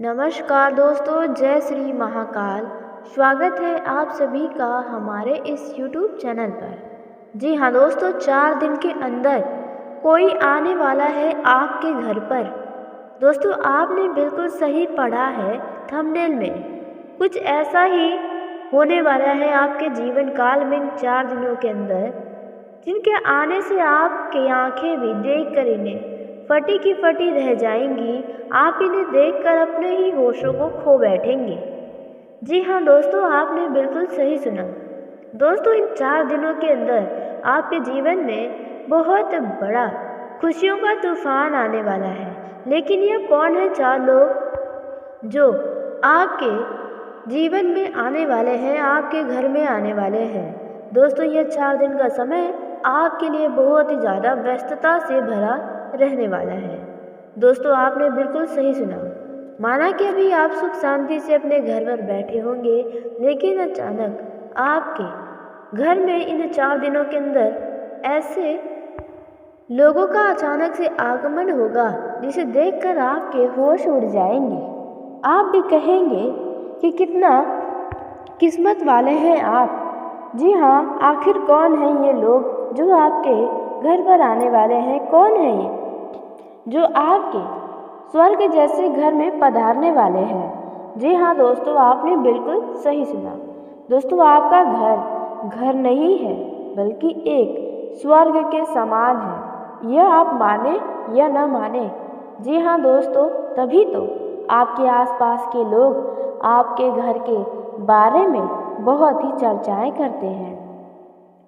नमस्कार दोस्तों, जय श्री महाकाल। स्वागत है आप सभी का हमारे इस YouTube चैनल पर। जी हाँ दोस्तों, 4 दिन के अंदर कोई आने वाला है आपके घर पर। दोस्तों, आपने बिल्कुल सही पढ़ा है थंबनेल में। कुछ ऐसा ही होने वाला है आपके जीवन काल में इन 4 दिनों के अंदर, जिनके आने से आपकी आंखें भी देख कर इन्हें फटी की फटी रह जाएंगी। आप इन्हें देखकर अपने ही होशों को खो बैठेंगे। जी हाँ दोस्तों, आपने बिल्कुल सही सुना। दोस्तों, इन 4 दिनों के अंदर आपके जीवन में बहुत बड़ा खुशियों का तूफान आने वाला है। लेकिन ये कौन है 4 लोग जो आपके जीवन में आने वाले हैं, आपके घर में आने वाले हैं? दोस्तों, ये 4 दिन का समय आपके लिए बहुत ही ज़्यादा व्यस्तता से भरा रहने वाला है। दोस्तों, आपने बिल्कुल सही सुना। माना कि अभी आप सुख शांति से अपने घर पर बैठे होंगे, लेकिन अचानक आपके घर में इन 4 दिनों के अंदर ऐसे लोगों का अचानक से आगमन होगा जिसे देखकर आपके होश उड़ जाएंगे। आप भी कहेंगे कि कितना किस्मत वाले हैं आप। जी हाँ, आखिर कौन है ये लोग जो आपके घर पर आने वाले हैं? कौन है ये जो आपके स्वर्ग जैसे घर में पधारने वाले हैं? जी हाँ दोस्तों, आपने बिल्कुल सही सुना। दोस्तों, आपका घर नहीं है, बल्कि एक स्वर्ग के समान है। यह आप माने या न माने। जी हाँ दोस्तों, तभी तो आपके आसपास के लोग आपके घर के बारे में बहुत ही चर्चाएं करते हैं।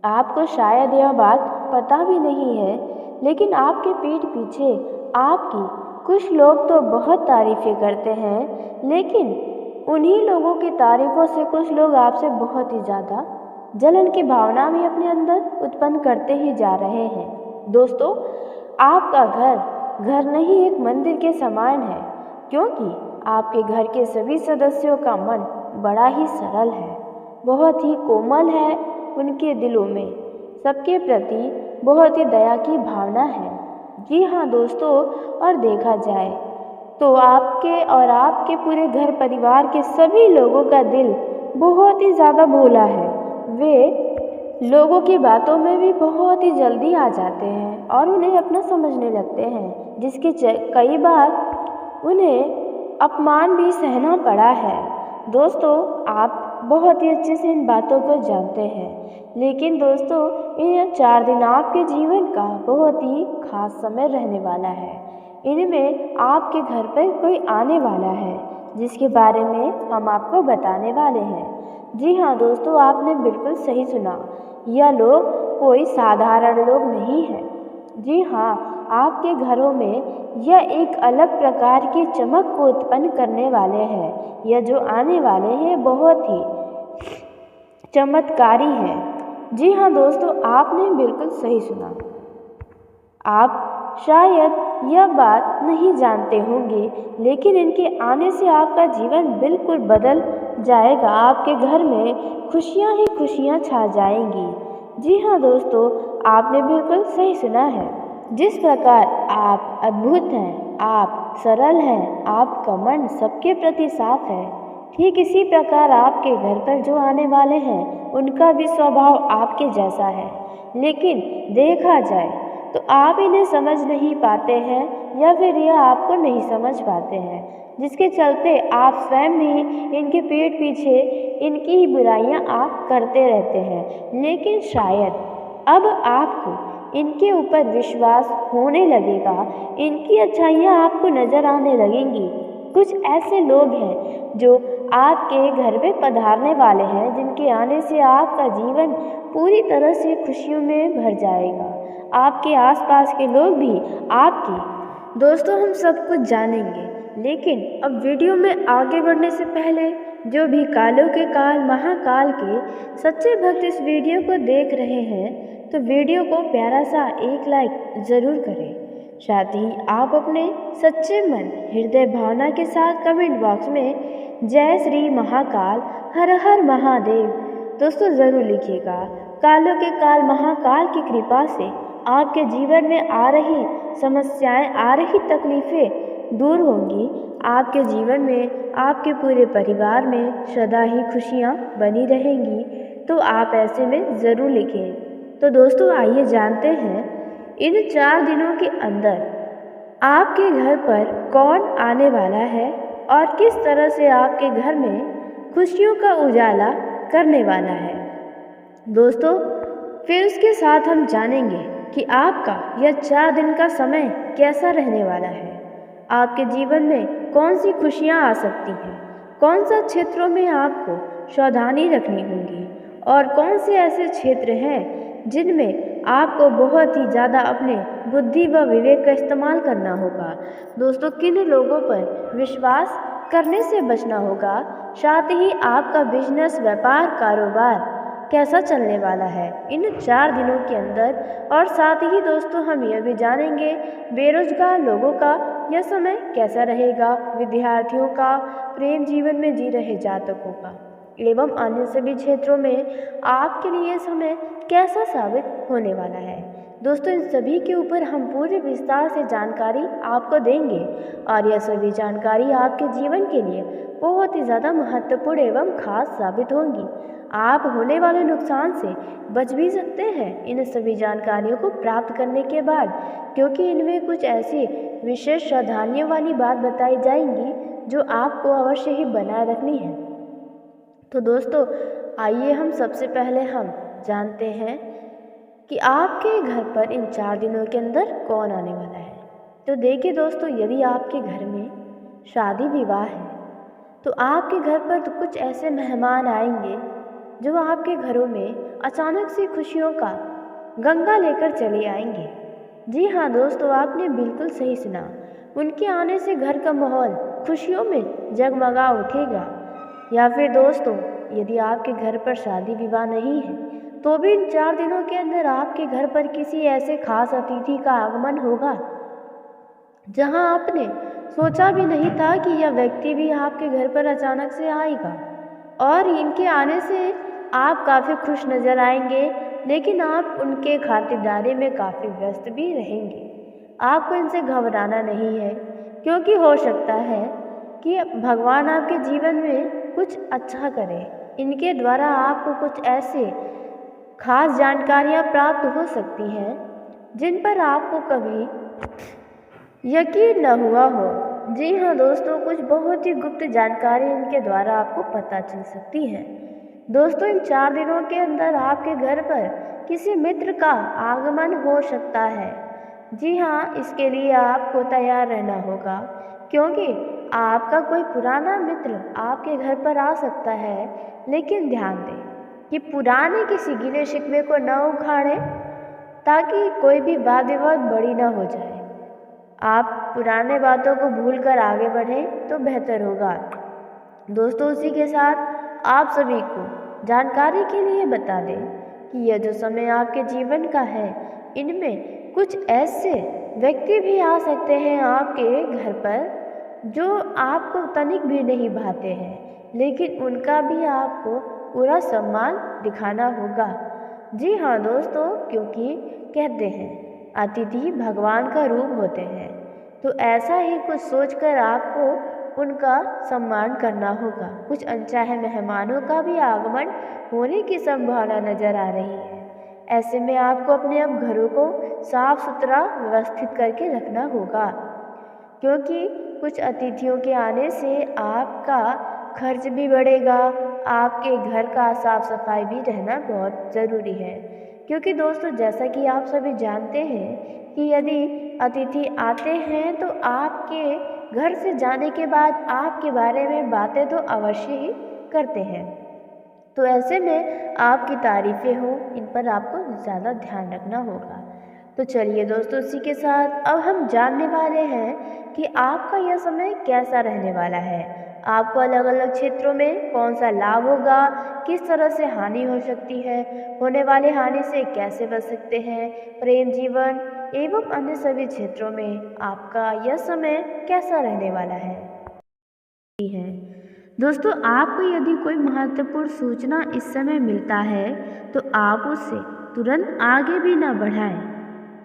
आपको शायद यह बात पता भी नहीं है, लेकिन आपके पीठ पीछे आपकी कुछ लोग तो बहुत तारीफ़ें करते हैं, लेकिन उन्हीं लोगों की तारीफ़ों से कुछ लोग आपसे बहुत ही ज़्यादा जलन की भावना भी अपने अंदर उत्पन्न करते ही जा रहे हैं। दोस्तों, आपका घर नहीं एक मंदिर के समान है, क्योंकि आपके घर के सभी सदस्यों का मन बड़ा ही सरल है, बहुत ही कोमल है। उनके दिलों में सबके प्रति बहुत ही दया की भावना है। जी हाँ दोस्तों, और देखा जाए तो आपके और आपके पूरे घर परिवार के सभी लोगों का दिल बहुत ही ज़्यादा भोला है। वे लोगों की बातों में भी बहुत ही जल्दी आ जाते हैं और उन्हें अपना समझने लगते हैं, जिसके कई बार उन्हें अपमान भी सहना पड़ा है। दोस्तों, आप बहुत ही अच्छे से इन बातों को जानते हैं, लेकिन दोस्तों, इन 4 दिन आपके जीवन का बहुत ही खास समय रहने वाला है। इनमें आपके घर पर कोई आने वाला है, जिसके बारे में हम आपको बताने वाले हैं। जी हाँ दोस्तों, आपने बिल्कुल सही सुना। यह लोग कोई साधारण लोग नहीं है। जी हाँ, आपके घरों में यह एक अलग प्रकार की चमक को उत्पन्न करने वाले हैं। यह जो आने वाले हैं बहुत ही चमत्कारी हैं। जी हाँ दोस्तों, आपने बिल्कुल सही सुना। आप शायद यह बात नहीं जानते होंगे, लेकिन इनके आने से आपका जीवन बिल्कुल बदल जाएगा। आपके घर में खुशियाँ ही खुशियाँ छा जाएंगी। जी हाँ दोस्तों, आपने बिल्कुल सही सुना है। जिस प्रकार आप अद्भुत हैं, आप सरल हैं, आपका मन सबके प्रति साफ है, ठीक इसी प्रकार आपके घर पर जो आने वाले हैं उनका भी स्वभाव आपके जैसा है। लेकिन देखा जाए तो आप इन्हें समझ नहीं पाते हैं, या फिर यह आपको नहीं समझ पाते हैं, जिसके चलते आप स्वयं ही इनके पीठ पीछे इनकी ही बुराइयां आप करते रहते हैं। लेकिन शायद अब आपको इनके ऊपर विश्वास होने लगेगा, इनकी अच्छाइयाँ आपको नज़र आने लगेंगी। कुछ ऐसे लोग हैं जो आपके घर में पधारने वाले हैं, जिनके आने से आपका जीवन पूरी तरह से खुशियों में भर जाएगा। आपके आसपास के लोग भी आपकी। दोस्तों, हम सब कुछ जानेंगे, लेकिन अब वीडियो में आगे बढ़ने से पहले जो भी कालों के काल महाकाल के सच्चे भक्त इस वीडियो को देख रहे हैं, तो वीडियो को प्यारा सा एक लाइक ज़रूर करें। साथ ही आप अपने सच्चे मन हृदय भावना के साथ कमेंट बॉक्स में जय श्री महाकाल, हर हर महादेव दोस्तों ज़रूर लिखिएगा। कालों के काल महाकाल की कृपा से आपके जीवन में आ रही समस्याएं, आ रही तकलीफ़ें दूर होंगी। आपके जीवन में, आपके पूरे परिवार में सदा ही खुशियाँ बनी रहेंगी। तो आप ऐसे में ज़रूर लिखें। तो दोस्तों आइए जानते हैं इन 4 दिनों के अंदर आपके घर पर कौन आने वाला है और किस तरह से आपके घर में खुशियों का उजाला करने वाला है। दोस्तों फिर उसके साथ हम जानेंगे कि आपका यह 4 दिन का समय कैसा रहने वाला है। आपके जीवन में कौन सी खुशियाँ आ सकती हैं, कौन सा क्षेत्रों में आपको सावधानी रखनी होगी और कौन से ऐसे क्षेत्र हैं जिनमें आपको बहुत ही ज़्यादा अपने बुद्धि व विवेक का इस्तेमाल करना होगा। दोस्तों किन लोगों पर विश्वास करने से बचना होगा, साथ ही आपका बिजनेस, व्यापार, कारोबार कैसा चलने वाला है इन 4 दिनों के अंदर। और साथ ही दोस्तों हम यह भी जानेंगे बेरोजगार लोगों का यह समय कैसा रहेगा, विद्यार्थियों का, प्रेम जीवन में जी रहे जातकों का एवं अन्य सभी क्षेत्रों में आपके लिए समय कैसा साबित होने वाला है। दोस्तों इन सभी के ऊपर हम पूरे विस्तार से जानकारी आपको देंगे और यह सभी जानकारी आपके जीवन के लिए बहुत ही ज़्यादा महत्वपूर्ण एवं खास साबित होंगी। आप होने वाले नुकसान से बच भी सकते हैं इन सभी जानकारियों को प्राप्त करने के बाद, क्योंकि इनमें कुछ ऐसी विशेष सावधानियों वाली बात बताई जाएंगी जो आपको अवश्य ही बनाए रखनी है। तो दोस्तों आइए हम सबसे पहले हम जानते हैं कि आपके घर पर इन 4 दिनों के अंदर कौन आने वाला है। तो देखिए दोस्तों यदि आपके घर में शादी विवाह है तो आपके घर पर तो कुछ ऐसे मेहमान आएंगे जो आपके घरों में अचानक से खुशियों का गंगा लेकर चले आएंगे। जी हाँ दोस्तों आपने बिल्कुल सही सुना, उनके आने से घर का माहौल खुशियों में जगमगा उठेगा। या फिर दोस्तों यदि आपके घर पर शादी विवाह नहीं है तो भी इन 4 दिनों के अंदर आपके घर पर किसी ऐसे खास अतिथि का आगमन होगा जहां आपने सोचा भी नहीं था कि यह व्यक्ति भी आपके घर पर अचानक से आएगा। और इनके आने से आप काफ़ी खुश नज़र आएंगे, लेकिन आप उनके खातिरदारी में काफ़ी व्यस्त भी रहेंगे। आपको इनसे घबराना नहीं है, क्योंकि हो सकता है कि भगवान आपके जीवन में कुछ अच्छा करे। इनके द्वारा आपको कुछ ऐसे खास जानकारियाँ प्राप्त हो सकती हैं जिन पर आपको कभी यकीन न हुआ हो। जी हाँ दोस्तों कुछ बहुत ही गुप्त जानकारी इनके द्वारा आपको पता चल सकती है। दोस्तों इन 4 दिनों के अंदर आपके घर पर किसी मित्र का आगमन हो सकता है। जी हाँ इसके लिए आपको तैयार रहना होगा, क्योंकि आपका कोई पुराना मित्र आपके घर पर आ सकता है। लेकिन ध्यान दें कि पुराने किसी गिले शिकवे को न उखाड़ें, ताकि कोई भी वाद विवाद बड़ी ना हो जाए। आप पुराने बातों को भूलकर आगे बढ़ें तो बेहतर होगा। दोस्तों उसी के साथ आप सभी को जानकारी के लिए बता दें कि यह जो समय आपके जीवन का है, इनमें कुछ ऐसे व्यक्ति भी आ सकते हैं आपके घर पर जो आपको तनिक भी नहीं भाते हैं, लेकिन उनका भी आपको पूरा सम्मान दिखाना होगा। जी हाँ दोस्तों, क्योंकि कहते हैं अतिथि भगवान का रूप होते हैं, तो ऐसा ही कुछ सोचकर आपको उनका सम्मान करना होगा। कुछ अनचाहे मेहमानों का भी आगमन होने की संभावना नजर आ रही है। ऐसे में आपको अपने अब घरों को साफ सुथरा व्यवस्थित करके रखना होगा, क्योंकि कुछ अतिथियों के आने से आपका खर्च भी बढ़ेगा। आपके घर का साफ सफाई भी रहना बहुत ज़रूरी है, क्योंकि दोस्तों जैसा कि आप सभी जानते हैं कि यदि अतिथि आते हैं तो आपके घर से जाने के बाद आपके बारे में बातें तो अवश्य ही करते हैं। तो ऐसे में आपकी तारीफ़ें हों, इन पर आपको ज़्यादा ध्यान रखना होगा। तो चलिए दोस्तों इसी के साथ अब हम जानने वाले हैं कि आपका यह समय कैसा रहने वाला है। आपको अलग अलग क्षेत्रों में कौन सा लाभ होगा, किस तरह से हानि हो सकती है, होने वाले हानि से कैसे बच सकते हैं, प्रेम जीवन एवं अन्य सभी क्षेत्रों में आपका यह समय कैसा रहने वाला है। दोस्तों आपको यदि कोई महत्वपूर्ण सूचना इस समय मिलता है तो आप उसे तुरंत आगे भी ना बढ़ाएं,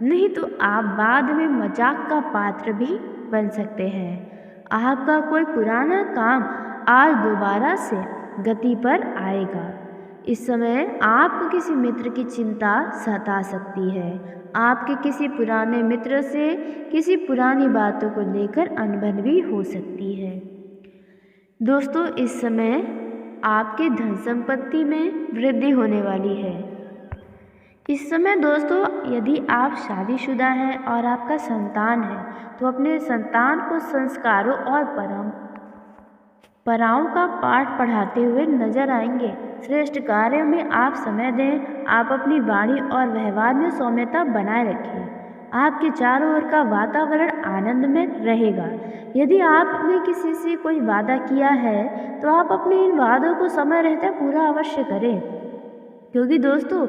नहीं तो आप बाद में मजाक का पात्र भी बन सकते हैं। आपका कोई पुराना काम आज दोबारा से गति पर आएगा। इस समय आपको किसी मित्र की चिंता सता सकती है। आपके किसी पुराने मित्र से किसी पुरानी बातों को लेकर अनबन भी हो सकती है। दोस्तों, इस समय आपके धन संपत्ति में वृद्धि होने वाली है। इस समय दोस्तों, यदि आप शादीशुदा हैं और आपका संतान है तो अपने संतान को संस्कारों और परंपराओं का पाठ पढ़ाते हुए नजर आएंगे। श्रेष्ठ कार्यों में आप समय दें। आप अपनी वाणी और व्यवहार में सौम्यता बनाए रखें। आपके चारों ओर का वातावरण आनंद में रहेगा। यदि आपने किसी से कोई वादा किया है तो आप अपने इन वादों को समय रहते पूरा अवश्य करें, क्योंकि दोस्तों,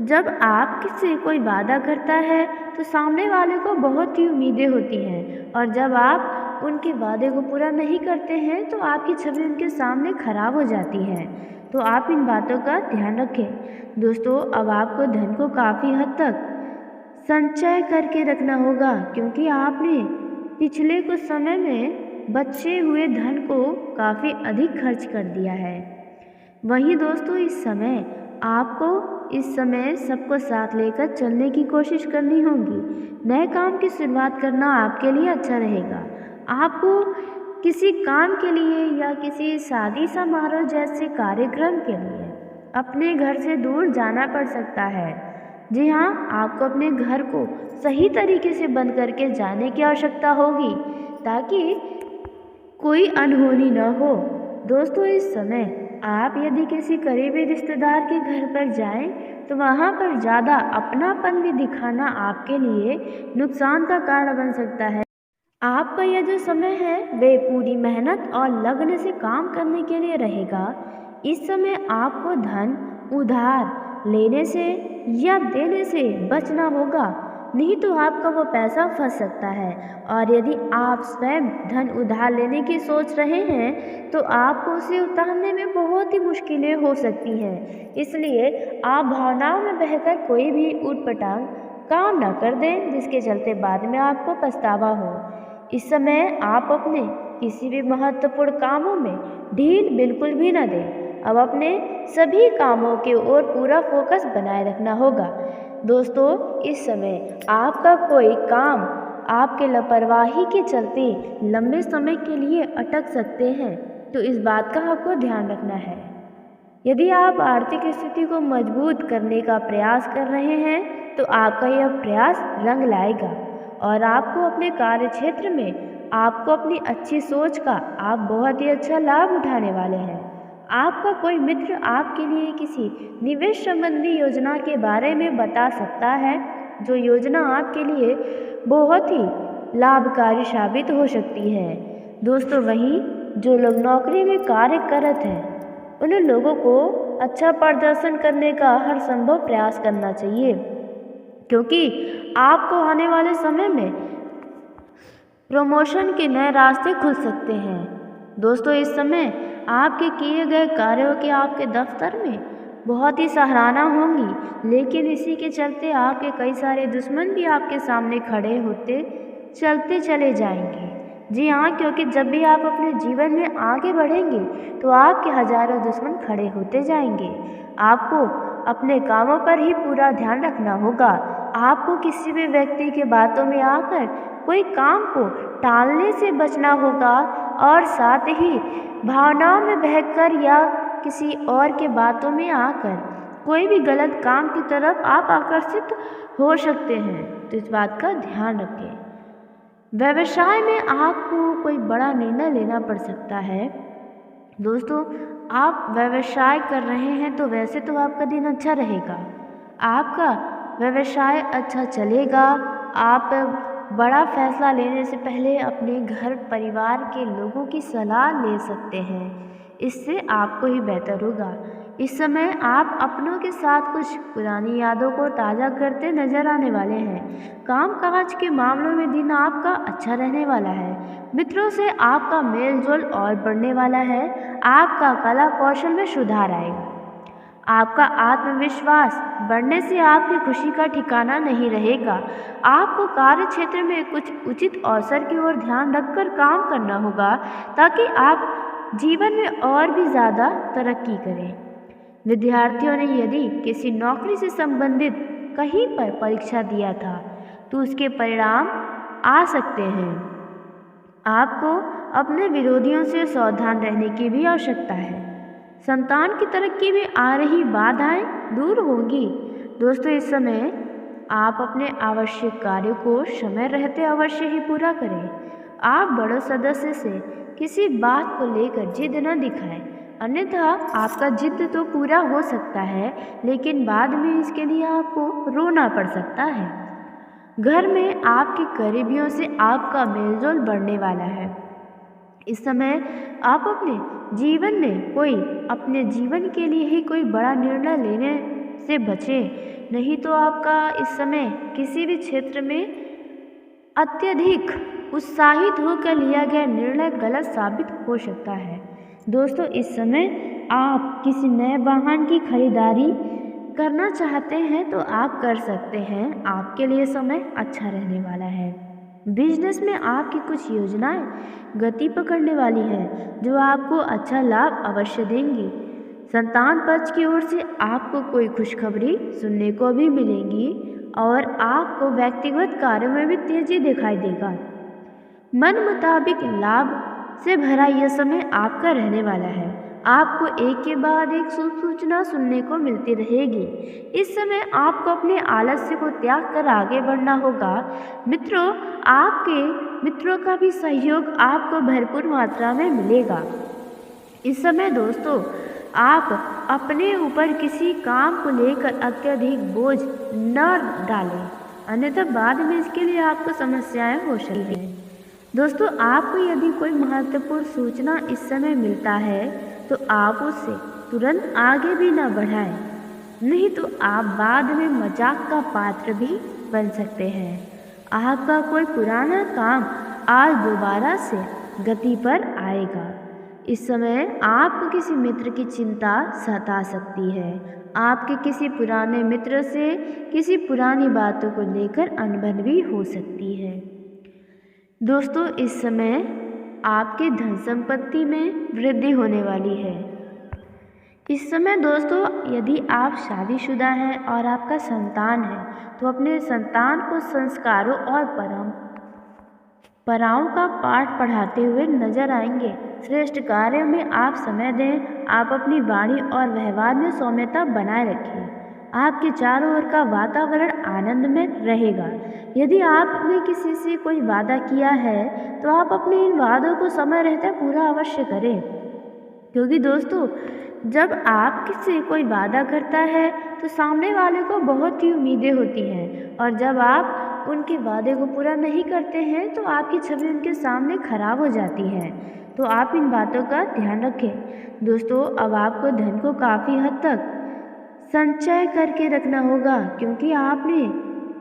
जब आप किसी कोई वादा करता है तो सामने वाले को बहुत ही उम्मीदें होती हैं, और जब आप उनके वादे को पूरा नहीं करते हैं तो आपकी छवि उनके सामने खराब हो जाती है। तो आप इन बातों का ध्यान रखें। दोस्तों, अब आपको धन को काफ़ी हद तक संचय करके रखना होगा, क्योंकि आपने पिछले कुछ समय में बचे हुए धन को काफ़ी अधिक खर्च कर दिया है। वहीं दोस्तों, इस समय सबको साथ लेकर चलने की कोशिश करनी होगी। नए काम की शुरुआत करना आपके लिए अच्छा रहेगा। आपको किसी काम के लिए या किसी शादी समारोह जैसे कार्यक्रम के लिए अपने घर से दूर जाना पड़ सकता है। जी हाँ, आपको अपने घर को सही तरीके से बंद करके जाने की आवश्यकता होगी, ताकि कोई अनहोनी न हो। दोस्तों, इस समय आप यदि किसी करीबी रिश्तेदार के घर पर जाएं तो वहां पर ज़्यादा अपनापन भी दिखाना आपके लिए नुकसान का कारण बन सकता है। आपका यह जो समय है वे पूरी मेहनत और लगन से काम करने के लिए रहेगा। इस समय आपको धन उधार लेने से या देने से बचना होगा, नहीं तो आपका वो पैसा फंस सकता है। और यदि आप स्वयं धन उधार लेने की सोच रहे हैं तो आपको उसे उतारने में बहुत ही मुश्किलें हो सकती हैं। इसलिए आप भावनाओं में बहकर कोई भी ऊटपटांग काम न कर दें, जिसके चलते बाद में आपको पछतावा हो। इस समय आप अपने किसी भी महत्वपूर्ण कामों में ढील बिल्कुल भी न दें। अब अपने सभी कामों के ओर पूरा फोकस बनाए रखना होगा। दोस्तों, इस समय आपका कोई काम आपके लापरवाही के चलते लंबे समय के लिए अटक सकते हैं, तो इस बात का आपको ध्यान रखना है। यदि आप आर्थिक स्थिति को मजबूत करने का प्रयास कर रहे हैं तो आपका यह प्रयास रंग लाएगा, और आपको अपने कार्य क्षेत्र में आपको अपनी अच्छी सोच का आप बहुत ही अच्छा लाभ उठाने वाले हैं। आपका कोई मित्र आपके लिए किसी निवेश संबंधी योजना के बारे में बता सकता है, जो योजना आपके लिए बहुत ही लाभकारी साबित हो सकती है। दोस्तों, वहीं जो लोग नौकरी में कार्य करते हैं उन लोगों को अच्छा प्रदर्शन करने का हर संभव प्रयास करना चाहिए, क्योंकि आपको आने वाले समय में प्रमोशन के नए रास्ते खुल सकते हैं। दोस्तों, इस समय आपके किए गए कार्यों की आपके दफ्तर में बहुत ही सराहना होंगी, लेकिन इसी के चलते आपके कई सारे दुश्मन भी आपके सामने खड़े होते चलते चले जाएंगे। जी हाँ, क्योंकि जब भी आप अपने जीवन में आगे बढ़ेंगे तो आपके हजारों दुश्मन खड़े होते जाएंगे। आपको अपने कामों पर ही पूरा ध्यान रखना होगा। आपको किसी भी व्यक्ति के बातों में आकर कोई काम को टालने से बचना होगा, और साथ ही भावनाओं में बहकर या किसी और के बातों में आकर कोई भी गलत काम की तरफ आप आकर्षित हो सकते हैं, तो इस बात का ध्यान रखें। व्यवसाय में आपको कोई बड़ा निर्णय लेना पड़ सकता है। दोस्तों, आप व्यवसाय कर रहे हैं तो वैसे तो आपका दिन अच्छा रहेगा, आपका व्यवसाय अच्छा चलेगा। आप बड़ा फैसला लेने से पहले अपने घर परिवार के लोगों की सलाह ले सकते हैं, इससे आपको ही बेहतर होगा। इस समय आप अपनों के साथ कुछ पुरानी यादों को ताज़ा करते नजर आने वाले हैं। कामकाज के मामलों में दिन आपका अच्छा रहने वाला है। मित्रों से आपका मेल जोल और बढ़ने वाला है। आपका कला कौशल में सुधार आएगा। आपका आत्मविश्वास बढ़ने से आपकी खुशी का ठिकाना नहीं रहेगा। आपको कार्य क्षेत्र में कुछ उचित अवसर की ओर ध्यान रखकर काम करना होगा ताकि आप जीवन में और भी ज़्यादा तरक्की करें। विद्यार्थियों ने यदि किसी नौकरी से संबंधित कहीं पर परीक्षा दिया था तो उसके परिणाम आ सकते हैं। आपको अपने विरोधियों से सावधान रहने की भी आवश्यकता है। संतान की तरक्की में आ रही बाधाएं दूर होंगी। दोस्तों, इस समय आप अपने आवश्यक कार्यों को समय रहते अवश्य ही पूरा करें। आप बड़े सदस्य से किसी बात को लेकर जिद न दिखाएं, अन्यथा आपका जिद तो पूरा हो सकता है लेकिन बाद में इसके लिए आपको रोना पड़ सकता है। घर में आपके करीबियों से आपका मेलजोल बढ़ने वाला है। इस समय आप अपने जीवन के लिए ही कोई बड़ा निर्णय लेने से बचें, नहीं तो आपका इस समय किसी भी क्षेत्र में अत्यधिक उत्साहित होकर लिया गया निर्णय गलत साबित हो सकता है। दोस्तों, इस समय आप किसी नए वाहन की खरीदारी करना चाहते हैं तो आप कर सकते हैं। आपके लिए समय अच्छा रहने वाला है। बिजनेस में आपकी कुछ योजनाएं गति पकड़ने वाली हैं जो आपको अच्छा लाभ अवश्य देंगी। संतान पक्ष की ओर से आपको कोई खुशखबरी सुनने को भी मिलेगी और आपको व्यक्तिगत कार्यों में भी तेजी दिखाई देगा। मन मुताबिक लाभ से भरा यह समय आपका रहने वाला है। आपको एक के बाद एक शुभ सूचना सुनने को मिलती रहेगी। इस समय आपको अपने आलस्य को त्याग कर आगे बढ़ना होगा। मित्रों, आपके मित्रों का भी सहयोग आपको भरपूर मात्रा में मिलेगा। इस समय दोस्तों, आप अपने ऊपर किसी काम को लेकर अत्यधिक बोझ न डालें, अन्यथा बाद में इसके लिए आपको समस्याएं हो सकती हैं। दोस्तों, आपको यदि कोई महत्वपूर्ण सूचना इस समय मिलता है तो आप उससे तुरंत आगे भी न बढ़ाएं, नहीं तो आप बाद में मजाक का पात्र भी बन सकते हैं। आपका कोई पुराना काम आज दोबारा से गति पर आएगा। इस समय आपको किसी मित्र की चिंता सता सकती है। आपके किसी पुराने मित्र से किसी पुरानी बातों को लेकर अनबन भी हो सकती है। दोस्तों, इस समय आपके धन संपत्ति में वृद्धि होने वाली है। इस समय दोस्तों, यदि आप शादीशुदा हैं और आपका संतान है तो अपने संतान को संस्कारों और परंपराओं का पाठ पढ़ाते हुए नजर आएंगे। श्रेष्ठ कार्यों में आप समय दें। आप अपनी वाणी और व्यवहार में सौम्यता बनाए रखें। आपके चारों ओर का वातावरण आनंद में रहेगा। यदि आपने किसी से कोई वादा किया है तो आप अपने इन वादों को समय रहते पूरा अवश्य करें, क्योंकि दोस्तों, जब आप किसी कोई वादा करता है तो सामने वाले को बहुत ही उम्मीदें होती हैं और जब आप उनके वादे को पूरा नहीं करते हैं तो आपकी छवि उनके सामने खराब हो जाती है। तो आप इन बातों का ध्यान रखें। दोस्तों, अब आपको धन को काफ़ी हद तक संचय करके रखना होगा, क्योंकि आपने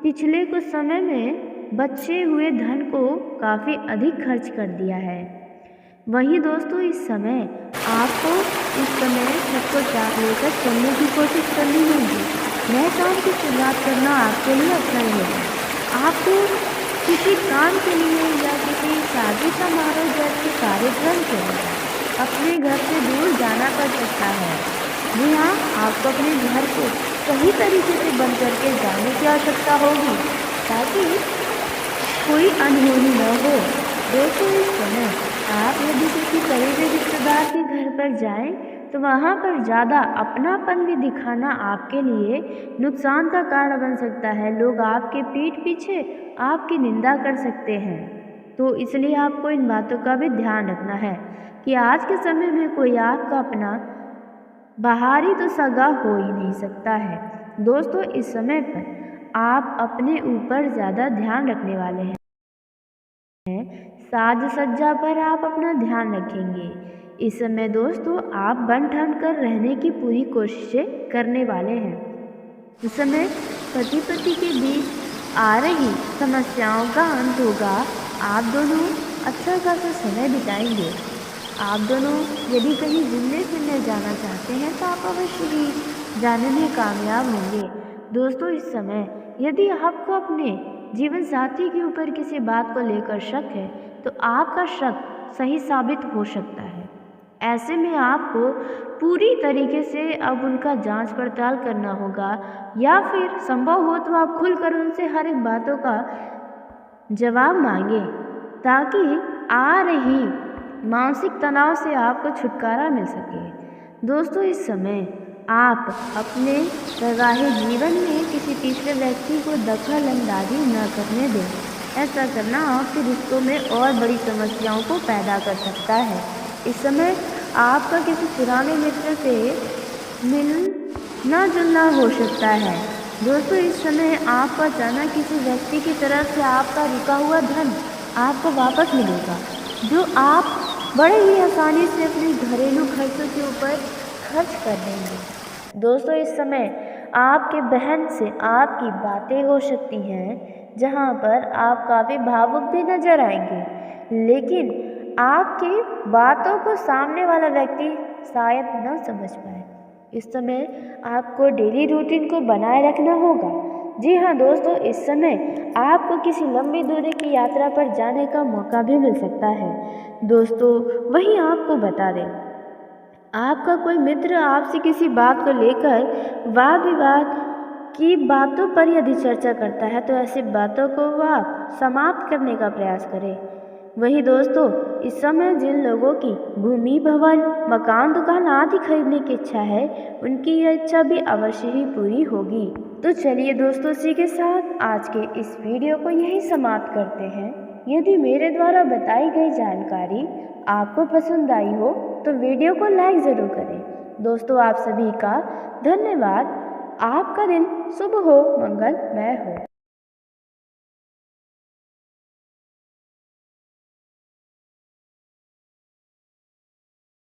पिछले कुछ समय में बचे हुए धन को काफ़ी अधिक खर्च कर दिया है। वहीं दोस्तों, इस समय आपको छत को चाक लेकर चलने की कोशिश करनी होगी। नए काम की शुरुआत करना आपके लिए अच्छा रहेगा। आपको किसी काम के लिए या किसी शादी समारोह जैसे कार्यक्रम के लिए अपने घर से दूर जाना पड़ सकता है। जी हाँ, आपको अपने घर को सही तरीके से बंद करके जाने की आवश्यकता होगी ताकि कोई अनहोनी न हो। दोस्तों, इस समय आप यदि किसी करीबी रिश्तेदार के घर पर जाएं तो वहाँ पर ज़्यादा अपनापन भी दिखाना आपके लिए नुकसान का कारण बन सकता है। लोग आपके पीठ पीछे आपकी निंदा कर सकते हैं, तो इसलिए आपको इन बातों का भी ध्यान रखना है कि आज के समय में कोई आपका अपना बाहरी तो सगा हो ही नहीं सकता है। दोस्तों, इस समय पर आप अपने ऊपर ज़्यादा ध्यान रखने वाले हैं। साज सज्जा पर आप अपना ध्यान रखेंगे। इस समय दोस्तों, आप बन ठन कर रहने की पूरी कोशिशें करने वाले हैं। इस समय पति पत्नी के बीच आ रही समस्याओं का अंत होगा। आप दोनों अच्छा खासा समय बिताएंगे। आप दोनों यदि कहीं घूमने फिरने जाना चाहते हैं तो आप अवश्य ही जानने में कामयाब होंगे। दोस्तों, इस समय यदि आपको अपने जीवन साथी के ऊपर किसी बात को लेकर शक है तो आपका शक सही साबित हो सकता है। ऐसे में आपको पूरी तरीके से अब उनका जांच पड़ताल करना होगा, या फिर संभव हो तो आप खुलकर उनसे हर एक बातों का जवाब मांगे, ताकि आ रही मानसिक तनाव से आपको छुटकारा मिल सके। दोस्तों, इस समय आप अपने वैवाहिक जीवन में किसी तीसरे व्यक्ति को दखल अंदाजी न करने दें। ऐसा करना आपके रिश्तों में और बड़ी समस्याओं को पैदा कर सकता है। इस समय आपका किसी पुराने मित्र से मिलना जुलना हो सकता है। दोस्तों, इस समय आपको अचानक किसी व्यक्ति की तरफ से आपका रुका हुआ धन आपको वापस मिलेगा, जो आप बड़े ही आसानी से अपने घरेलू खर्चों के ऊपर खर्च कर देंगे। दोस्तों, इस समय आपके बहन से आपकी बातें हो सकती हैं, जहां पर आप काफ़ी भावुक भी नजर आएंगे, लेकिन आपकी बातों को सामने वाला व्यक्ति शायद न समझ पाए। इस समय आपको डेली रूटीन को बनाए रखना होगा। जी हाँ दोस्तों, इस समय आपको किसी लंबी दूरी की यात्रा पर जाने का मौका भी मिल सकता है। दोस्तों, वहीं आपको बता दें, आपका कोई मित्र आपसे किसी बात को लेकर वाद विवाद की बातों पर यदि चर्चा करता है तो ऐसी बातों को आप समाप्त करने का प्रयास करें। वहीं दोस्तों, इस समय जिन लोगों की भूमि, भवन, मकान, दुकान आदि खरीदने की इच्छा है, उनकी यह इच्छा भी अवश्य ही पूरी होगी। तो चलिए दोस्तों, इसी के साथ आज के इस वीडियो को यहीं समाप्त करते हैं। यदि मेरे द्वारा बताई गई जानकारी आपको पसंद आई हो तो वीडियो को लाइक ज़रूर करें। दोस्तों, आप सभी का धन्यवाद। आपका दिन शुभ हो, मंगलमय हो।